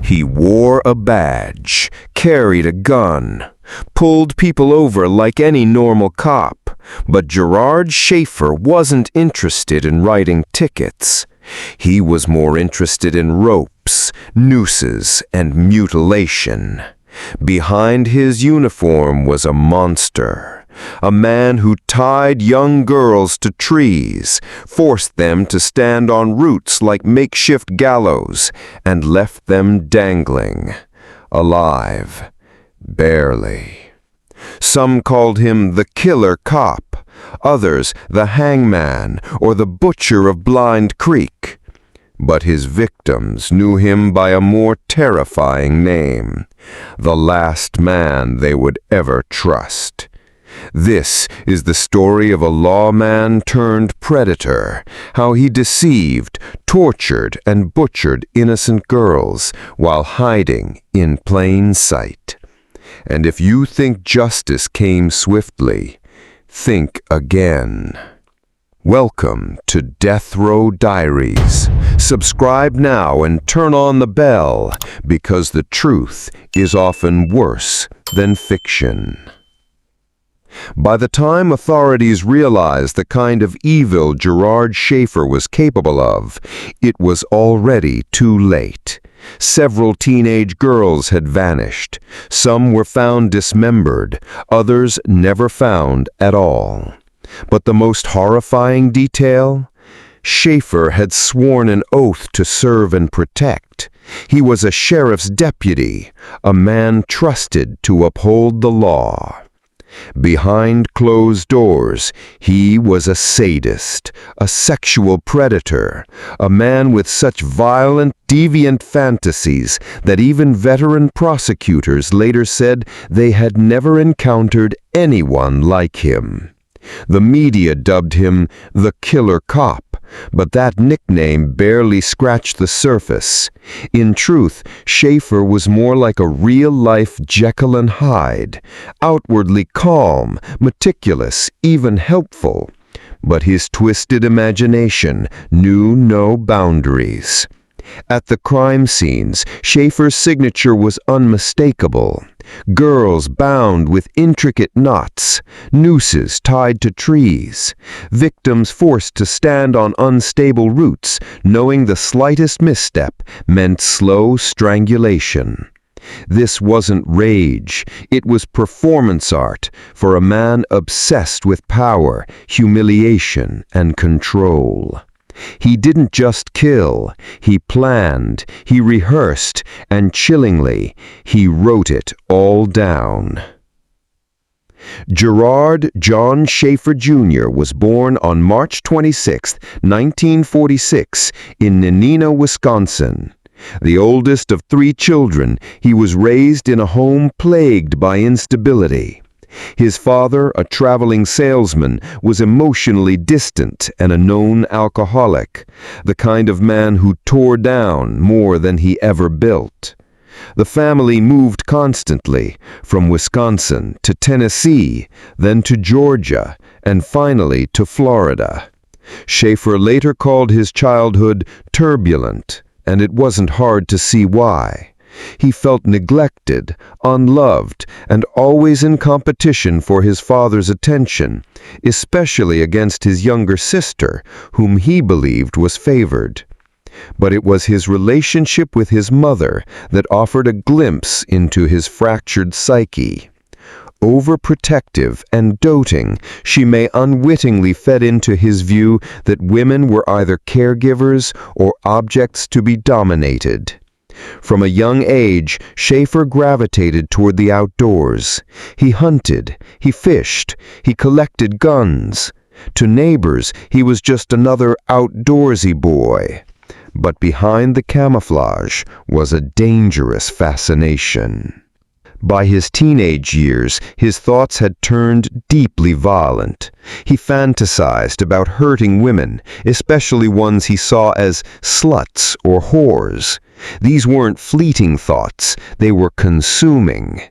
He wore a badge, carried a gun, pulled people over like any normal cop, but Gerard Schaefer wasn't interested in writing tickets. He was more interested in ropes, nooses, and mutilation. Behind his uniform was a monster, a man who tied young girls to trees, forced them to stand on roots like makeshift gallows, and left them dangling, alive, barely. Some called him the killer cop, others the hangman or the butcher of Blind Creek. But his victims knew him by a more terrifying name, the last man they would ever trust. This is the story of a lawman turned predator, how he deceived, tortured, and butchered innocent girls while hiding in plain sight. And if you think justice came swiftly, think again. Welcome to Death Row Diaries. Subscribe now and turn on the bell, because the truth is often worse than fiction. By the time authorities realized the kind of evil Gerard Schaefer was capable of, it was already too late. Several teenage girls had vanished. Some were found dismembered, others never found at all. But the most horrifying detail? Schaefer had sworn an oath to serve and protect. He was a sheriff's deputy, a man trusted to uphold the law. Behind closed doors, he was a sadist, a sexual predator, a man with such violent, deviant fantasies that even veteran prosecutors later said they had never encountered anyone like him. The media dubbed him the killer cop, but that nickname barely scratched the surface. In truth, Schaefer was more like a real-life Jekyll and Hyde, outwardly calm, meticulous, even helpful. But his twisted imagination knew no boundaries. At the crime scenes, Schaefer's signature was unmistakable. Girls bound with intricate knots, nooses tied to trees, victims forced to stand on unstable roots, knowing the slightest misstep meant slow strangulation. This wasn't rage, it was performance art for a man obsessed with power, humiliation, and control. He didn't just kill, he planned, he rehearsed, and chillingly, he wrote it all down. Gerard John Schaefer Jr. was born on March 26, 1946, in Neenah, Wisconsin. The oldest of 3 children, he was raised in a home plagued by instability. His father, a traveling salesman, was emotionally distant and a known alcoholic, the kind of man who tore down more than he ever built. The family moved constantly, from Wisconsin to Tennessee, then to Georgia, and finally to Florida. Schaefer later called his childhood turbulent, and it wasn't hard to see why. He felt neglected, unloved, and always in competition for his father's attention, especially against his younger sister, whom he believed was favored. But it was his relationship with his mother that offered a glimpse into his fractured psyche. Overprotective and doting, she may unwittingly fed into his view that women were either caregivers or objects to be dominated. From a young age, Schaefer gravitated toward the outdoors. He hunted, he fished, he collected guns. To neighbors, he was just another outdoorsy boy. But behind the camouflage was a dangerous fascination. By his teenage years, his thoughts had turned deeply violent. He fantasized about hurting women, especially ones he saw as sluts or whores. These weren't fleeting thoughts, they were consuming.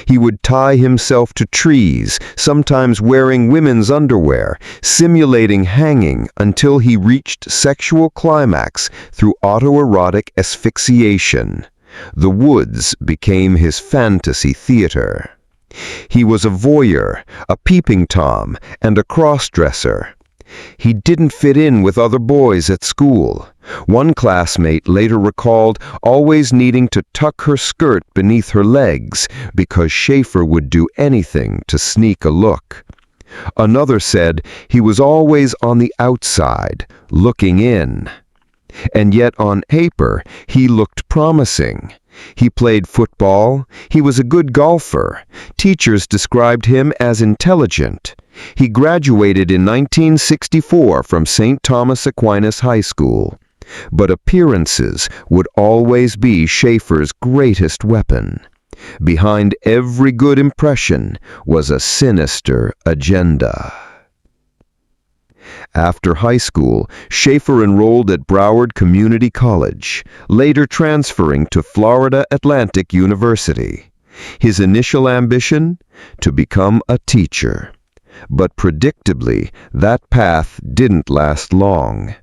He would tie himself to trees, sometimes wearing women's underwear, simulating hanging until he reached sexual climax through autoerotic asphyxiation. The woods became his fantasy theater. He was a voyeur, a peeping Tom, and a cross-dresser. He didn't fit in with other boys at school. One classmate later recalled always needing to tuck her skirt beneath her legs because Schaefer would do anything to sneak a look. Another said he was always on the outside, looking in. And yet on paper, he looked promising. He played football. He was a good golfer. Teachers described him as intelligent. He graduated in 1964 from St. Thomas Aquinas High School. But appearances would always be Schaefer's greatest weapon. Behind every good impression was a sinister agenda. After high school, Schaefer enrolled at Broward Community College, later transferring to Florida Atlantic University. His initial ambition? To become a teacher. But predictably, that path didn't last long.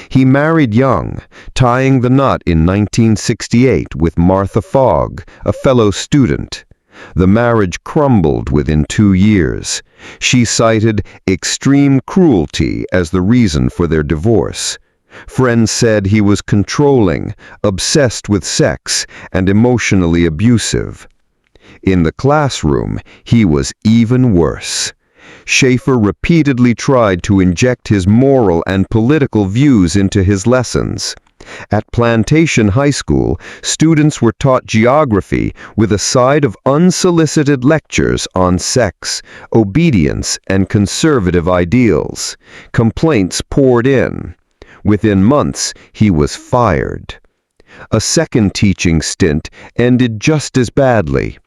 He married young, tying the knot in 1968 with Martha Fogg, a fellow student. The marriage crumbled within 2 years. She cited extreme cruelty as the reason for their divorce. Friends said he was controlling, obsessed with sex, and emotionally abusive. In the classroom, he was even worse. Schaefer repeatedly tried to inject his moral and political views into his lessons. At Plantation High School, students were taught geography with a side of unsolicited lectures on sex, obedience, and conservative ideals. Complaints poured in. Within months, he was fired. A second teaching stint ended just as badly.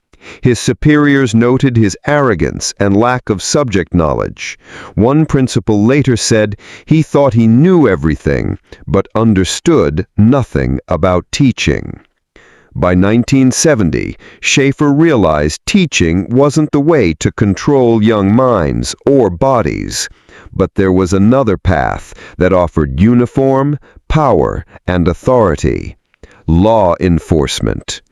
His superiors noted his arrogance and lack of subject knowledge. One principal later said he thought he knew everything, but understood nothing about teaching. By 1970, Schaefer realized teaching wasn't the way to control young minds or bodies, but there was another path that offered uniform, power, and authority: law enforcement.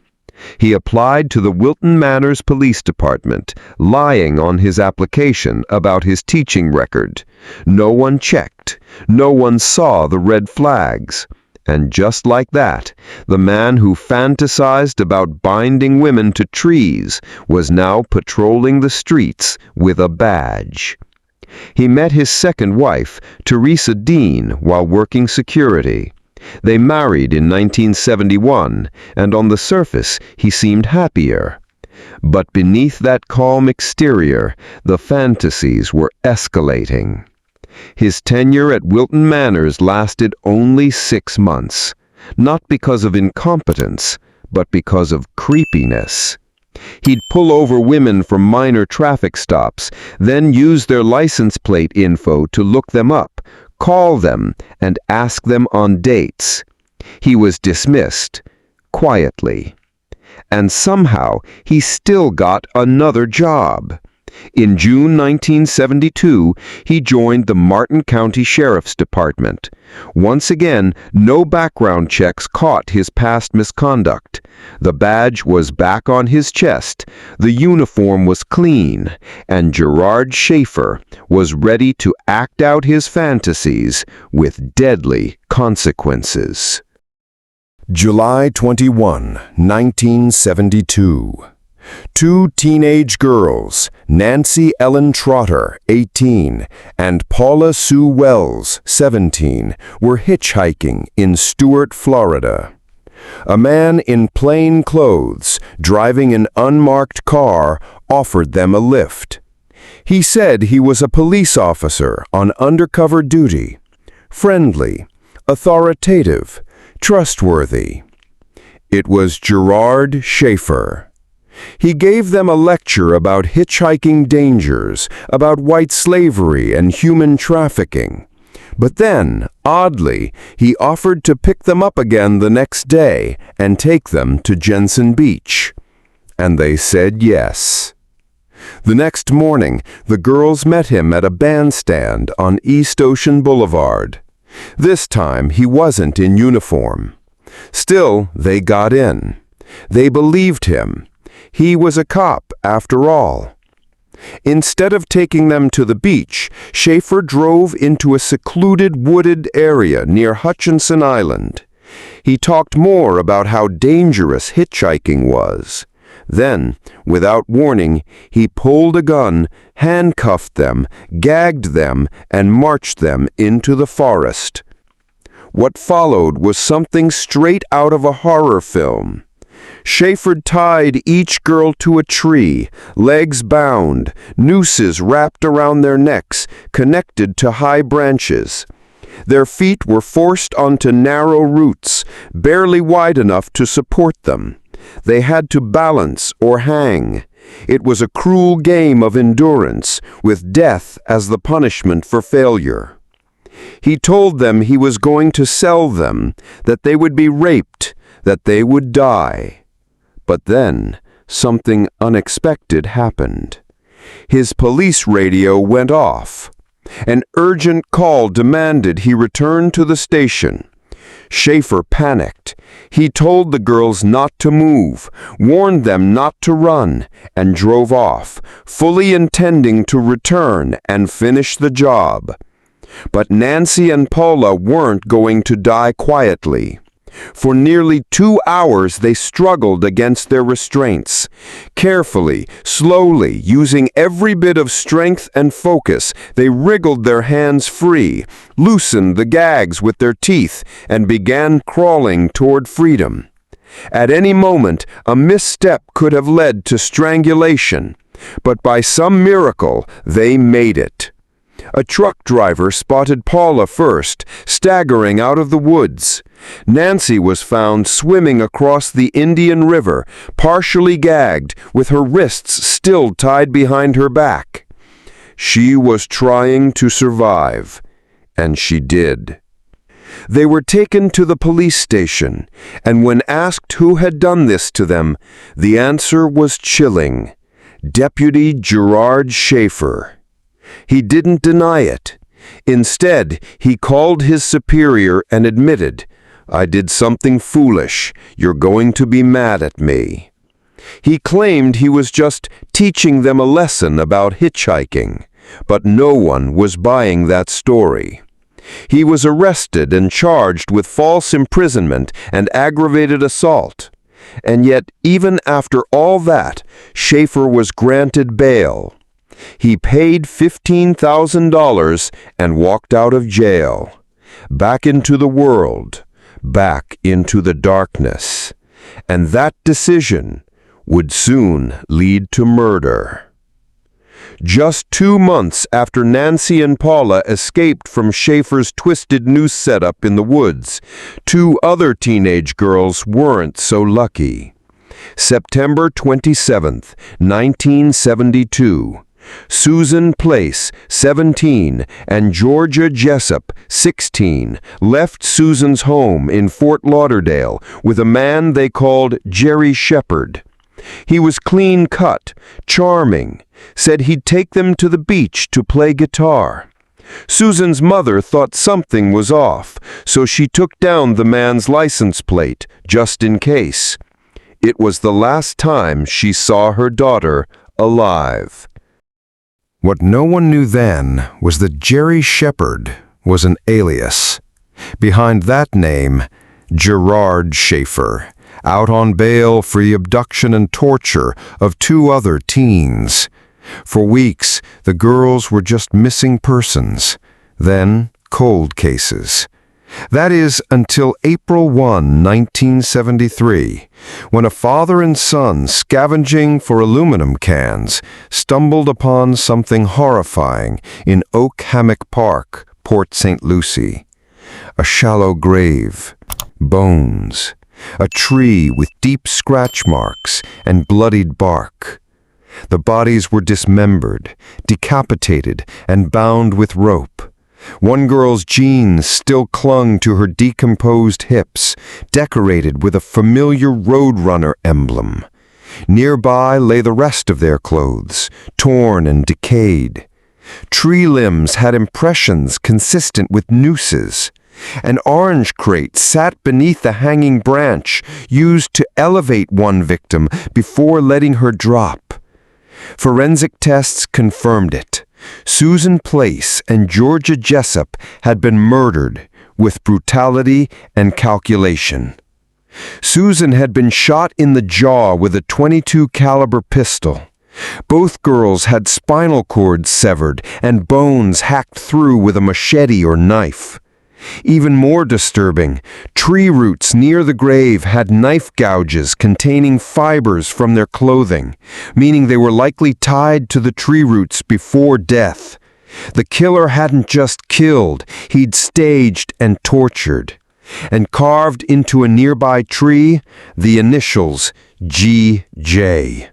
He applied to the Wilton Manors Police Department, lying on his application about his teaching record. No one checked. No one saw the red flags. And just like that, the man who fantasized about binding women to trees was now patrolling the streets with a badge. He met his second wife, Teresa Dean, while working security. They married in 1971, and on the surface he seemed happier. But beneath that calm exterior, the fantasies were escalating. His tenure at Wilton Manors lasted only 6 months, not because of incompetence, but because of creepiness. He'd pull over women from minor traffic stops, then use their license plate info to look them up, call them, and ask them on dates. He was dismissed, quietly. And somehow he still got another job. In June 1972, he joined the Martin County Sheriff's Department. Once again, no background checks caught his past misconduct. The badge was back on his chest, the uniform was clean, and Gerard Schaefer was ready to act out his fantasies with deadly consequences. July 21, 1972. 2 teenage girls, Nancy Ellen Trotter, 18, and Paula Sue Wells, 17, were hitchhiking in Stuart, Florida. A man in plain clothes, driving an unmarked car, offered them a lift. He said he was a police officer on undercover duty. Friendly, authoritative, trustworthy. It was Gerard Schaefer. He gave them a lecture about hitchhiking dangers, about white slavery and human trafficking. But then, oddly, he offered to pick them up again the next day and take them to Jensen Beach. And they said yes. The next morning, the girls met him at a bandstand on East Ocean Boulevard. This time, he wasn't in uniform. Still, they got in. They believed him. He was a cop, after all. Instead of taking them to the beach, Schaefer drove into a secluded wooded area near Hutchinson Island. He talked more about how dangerous hitchhiking was. Then, without warning, he pulled a gun, handcuffed them, gagged them, and marched them into the forest. What followed was something straight out of a horror film. Schaefer tied each girl to a tree, legs bound, nooses wrapped around their necks, connected to high branches. Their feet were forced onto narrow roots, barely wide enough to support them. They had to balance or hang. It was a cruel game of endurance, with death as the punishment for failure. He told them he was going to sell them, that they would be raped, that they would die. But then, something unexpected happened. His police radio went off. An urgent call demanded he return to the station. Schaefer panicked. He told the girls not to move, warned them not to run, and drove off, fully intending to return and finish the job. But Nancy and Paula weren't going to die quietly. For nearly 2 hours they struggled against their restraints. Carefully, slowly, using every bit of strength and focus, they wriggled their hands free, loosened the gags with their teeth, and began crawling toward freedom. At any moment, a misstep could have led to strangulation, but by some miracle, they made it. A truck driver spotted Paula first, staggering out of the woods. Nancy was found swimming across the Indian River, partially gagged, with her wrists still tied behind her back. She was trying to survive, and she did. They were taken to the police station, and when asked who had done this to them, the answer was chilling. Deputy Gerard Schaefer. He didn't deny it. Instead, he called his superior and admitted, "I did something foolish. You're going to be mad at me." He claimed he was just teaching them a lesson about hitchhiking, but no one was buying that story. He was arrested and charged with false imprisonment and aggravated assault. And yet, even after all that, Schaefer was granted bail. He paid $15,000 and walked out of jail. Back into the world, back into the darkness. And that decision would soon lead to murder. Just 2 months after Nancy and Paula escaped from Schaefer's twisted noose setup in the woods, 2 other teenage girls weren't so lucky. September 27, 1972. Susan Place, 17, and Georgia Jessup, 16, left Susan's home in Fort Lauderdale with a man they called Jerry Shepherd. He was clean-cut, charming, said he'd take them to the beach to play guitar. Susan's mother thought something was off, so she took down the man's license plate, just in case. It was the last time she saw her daughter alive. What no one knew then was that Jerry Shepherd was an alias. Behind that name, Gerard Schaefer, out on bail for the abduction and torture of 2 other teens. For weeks, the girls were just missing persons, then cold cases. That is, until April 1, 1973, when a father and son scavenging for aluminum cans stumbled upon something horrifying in Oak Hammock Park, Port St. Lucie. A shallow grave, bones, a tree with deep scratch marks and bloodied bark. The bodies were dismembered, decapitated, and bound with rope. One girl's jeans still clung to her decomposed hips, decorated with a familiar Roadrunner emblem. Nearby lay the rest of their clothes, torn and decayed. Tree limbs had impressions consistent with nooses. An orange crate sat beneath the hanging branch, used to elevate one victim before letting her drop. Forensic tests confirmed it. Susan Place and Georgia Jessup had been murdered with brutality and calculation. Susan had been shot in the jaw with a .22 caliber pistol. Both girls had spinal cords severed and bones hacked through with a machete or knife. Even more disturbing, tree roots near the grave had knife gouges containing fibers from their clothing, meaning they were likely tied to the tree roots before death. The killer hadn't just killed, he'd staged and tortured. And carved into a nearby tree, the initials G.J.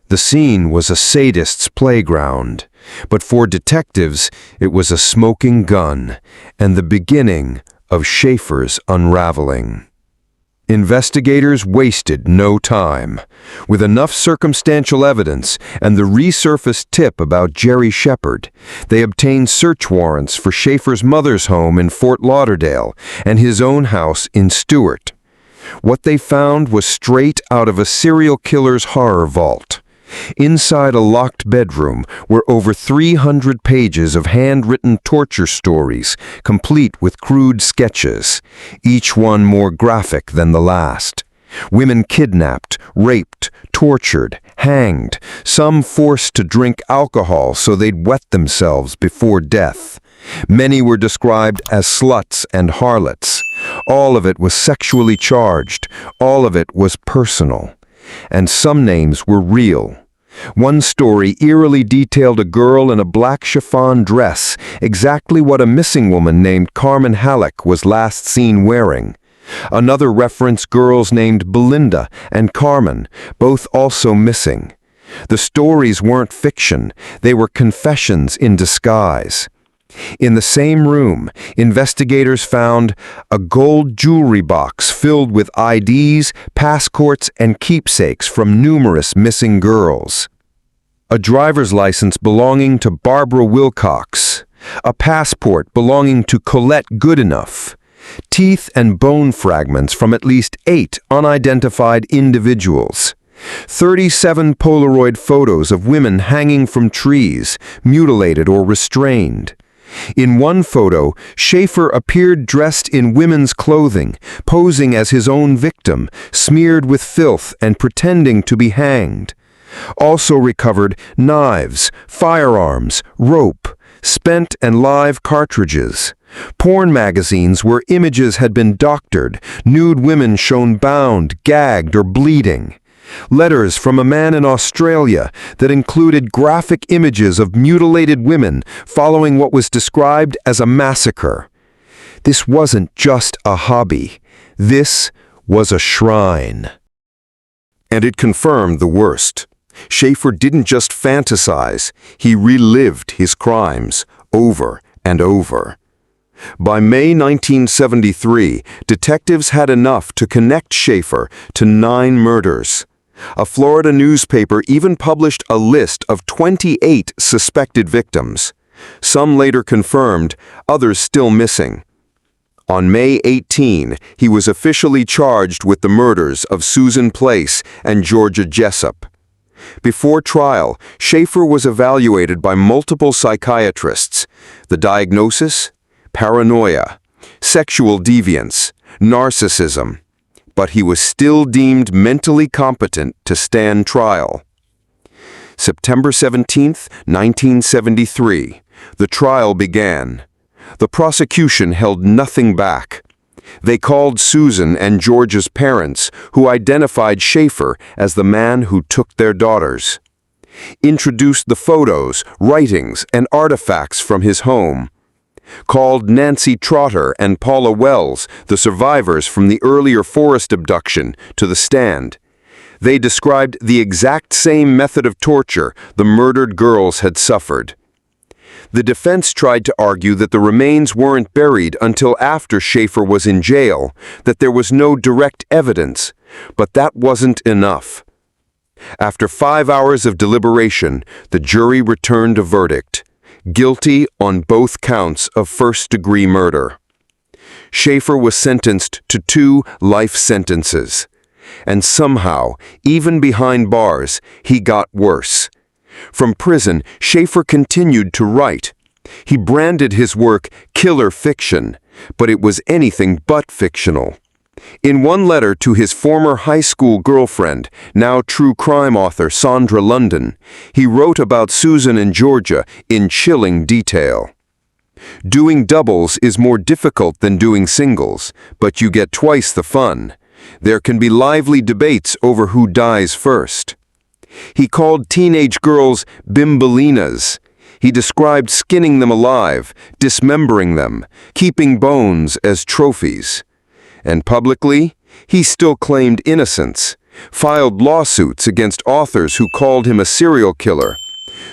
The scene was a sadist's playground, but for detectives, it was a smoking gun and the beginning of Schaefer's unraveling. Investigators wasted no time. With enough circumstantial evidence and the resurfaced tip about Jerry Shepard, they obtained search warrants for Schaefer's mother's home in Fort Lauderdale and his own house in Stewart. What they found was straight out of a serial killer's horror vault. Inside a locked bedroom were over 300 pages of handwritten torture stories, complete with crude sketches, each one more graphic than the last. Women kidnapped, raped, tortured, hanged, some forced to drink alcohol so they'd wet themselves before death. Many were described as sluts and harlots. All of it was sexually charged. All of it was personal. And some names were real. One story eerily detailed a girl in a black chiffon dress, exactly what a missing woman named Carmen Halleck was last seen wearing. Another referenced girls named Belinda and Carmen, both also missing. The stories weren't fiction, they were confessions in disguise. In the same room, investigators found a gold jewelry box filled with IDs, passports, and keepsakes from numerous missing girls. A driver's license belonging to Barbara Wilcox. A passport belonging to Colette Goodenough. Teeth and bone fragments from at least 8 unidentified individuals. 37 Polaroid photos of women hanging from trees, mutilated or restrained. In one photo, Schaefer appeared dressed in women's clothing, posing as his own victim, smeared with filth and pretending to be hanged. Also recovered knives, firearms, rope, spent and live cartridges. Porn magazines where images had been doctored, nude women shown bound, gagged, or bleeding. Letters from a man in Australia that included graphic images of mutilated women following what was described as a massacre. This wasn't just a hobby. This was a shrine. And it confirmed the worst. Schaefer didn't just fantasize, he relived his crimes over and over. By May 1973, detectives had enough to connect Schaefer to 9 murders. A Florida newspaper even published a list of 28 suspected victims. Some later confirmed, others still missing. On May 18, he was officially charged with the murders of Susan Place and Georgia Jessup. Before trial, Schaefer was evaluated by multiple psychiatrists. The diagnosis? Paranoia, sexual deviance, narcissism. But he was still deemed mentally competent to stand trial. September 17, 1973, the trial began. The prosecution held nothing back. They called Susan and Georgia's parents, who identified Schaefer as the man who took their daughters. Introduced the photos, writings, and artifacts from his home. Called Nancy Trotter and Paula Wells, the survivors from the earlier Forest abduction, to the stand. They described the exact same method of torture the murdered girls had suffered. The defense tried to argue that the remains weren't buried until after Schaefer was in jail, that there was no direct evidence, but that wasn't enough. After 5 hours of deliberation, the jury returned a verdict. Guilty on both counts of first-degree murder. Schaefer was sentenced to 2 life sentences. And somehow, even behind bars, he got worse. From prison, Schaefer continued to write. He branded his work killer fiction, but it was anything but fictional. In one letter to his former high school girlfriend, now true crime author Sandra London, he wrote about Susan and Georgia in chilling detail. Doing doubles is more difficult than doing singles, but you get twice the fun. There can be lively debates over who dies first. He called teenage girls bimbalinas. He described skinning them alive, dismembering them, keeping bones as trophies. And publicly, he still claimed innocence, filed lawsuits against authors who called him a serial killer,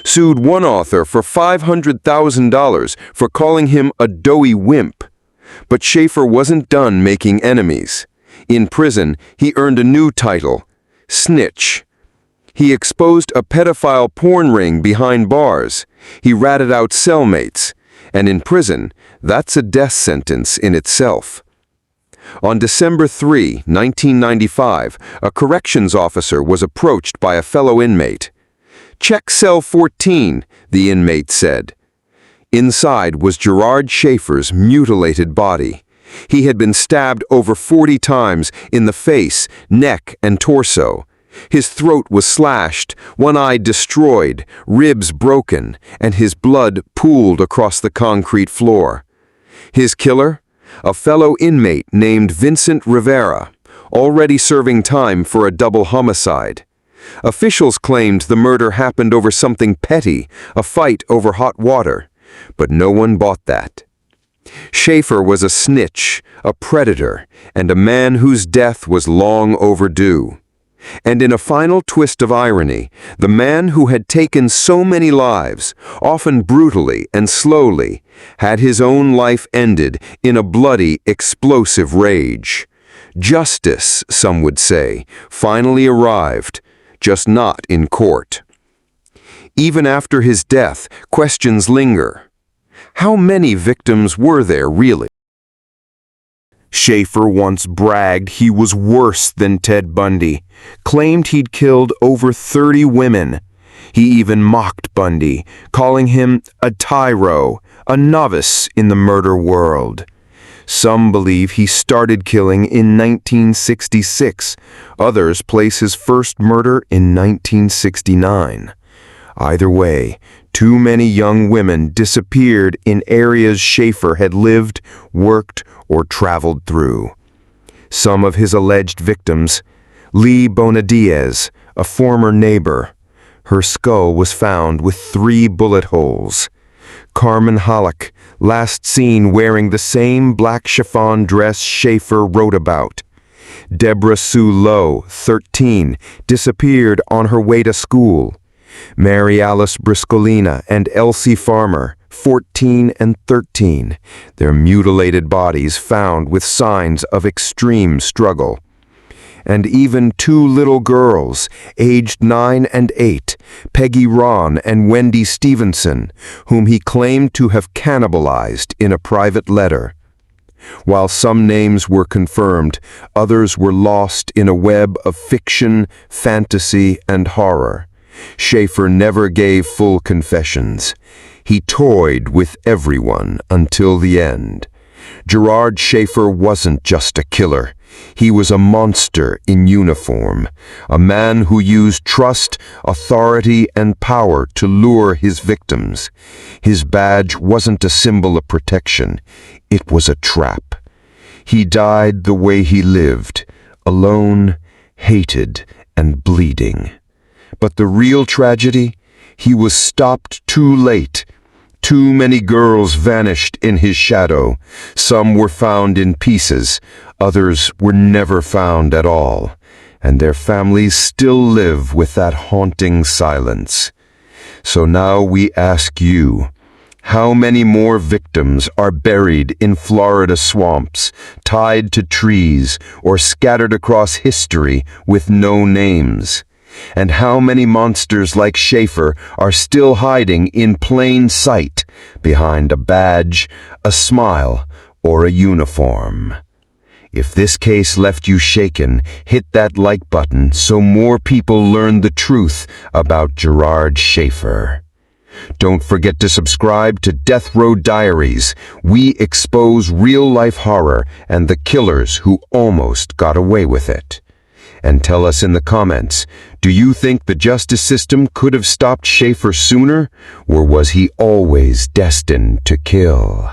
sued one author for $500,000 for calling him a doughy wimp. But Schaefer wasn't done making enemies. In prison, he earned a new title, Snitch. He exposed a pedophile porn ring behind bars. He ratted out cellmates. And in prison, that's a death sentence in itself. On December 3, 1995, a corrections officer was approached by a fellow inmate. "Check cell 14, the inmate said. Inside was Gerard Schaefer's mutilated body. He had been stabbed over 40 times in the face, neck, and torso. His throat was slashed, one eye destroyed, ribs broken, and his blood pooled across the concrete floor. His killer? A fellow inmate named Vincent Rivera, already serving time for a double homicide. Officials claimed the murder happened over something petty, a fight over hot water, but no one bought that. Schaefer was a snitch, a predator, and a man whose death was long overdue. And in a final twist of irony, the man who had taken so many lives, often brutally and slowly, had his own life ended in a bloody, explosive rage. Justice, some would say, finally arrived, just not in court. Even after his death, questions linger. How many victims were there really? Schaefer once bragged he was worse than Ted Bundy, claimed he'd killed over 30 women. He even mocked Bundy, calling him a tyro, a novice in the murder world. Some believe he started killing in 1966. Others place his first murder in 1969. Either way, too many young women disappeared in areas Schaefer had lived, worked, or traveled through. Some of his alleged victims, Lee Bonadiez, a former neighbor. Her skull was found with 3 bullet holes. Carmen Halleck, last seen wearing the same black chiffon dress Schaefer wrote about. Deborah Sue Lowe, 13, disappeared on her way to school. Mary Alice Briscolina and Elsie Farmer, 14 and 13, their mutilated bodies found with signs of extreme struggle. And even 2 little girls, aged 9 and 8, Peggy Ron and Wendy Stevenson, whom he claimed to have cannibalized in a private letter. While some names were confirmed, others were lost in a web of fiction, fantasy, and horror. Schaefer never gave full confessions. He toyed with everyone until the end. Gerard Schaefer wasn't just a killer. He was a monster in uniform, a man who used trust, authority, and power to lure his victims. His badge wasn't a symbol of protection. It was a trap. He died the way he lived, alone, hated, and bleeding. But the real tragedy? He was stopped too late. Too many girls vanished in his shadow. Some were found in pieces. Others were never found at all. And their families still live with that haunting silence. So now we ask you, how many more victims are buried in Florida swamps, tied to trees, or scattered across history with no names? And how many monsters like Schaefer are still hiding in plain sight, behind a badge, a smile, or a uniform. If this case left you shaken, hit that like button so more people learn the truth about Gerard Schaefer. Don't forget to subscribe to Death Row Diaries. We expose real-life horror and the killers who almost got away with it. And tell us in the comments, do you think the justice system could have stopped Schaefer sooner, or was he always destined to kill?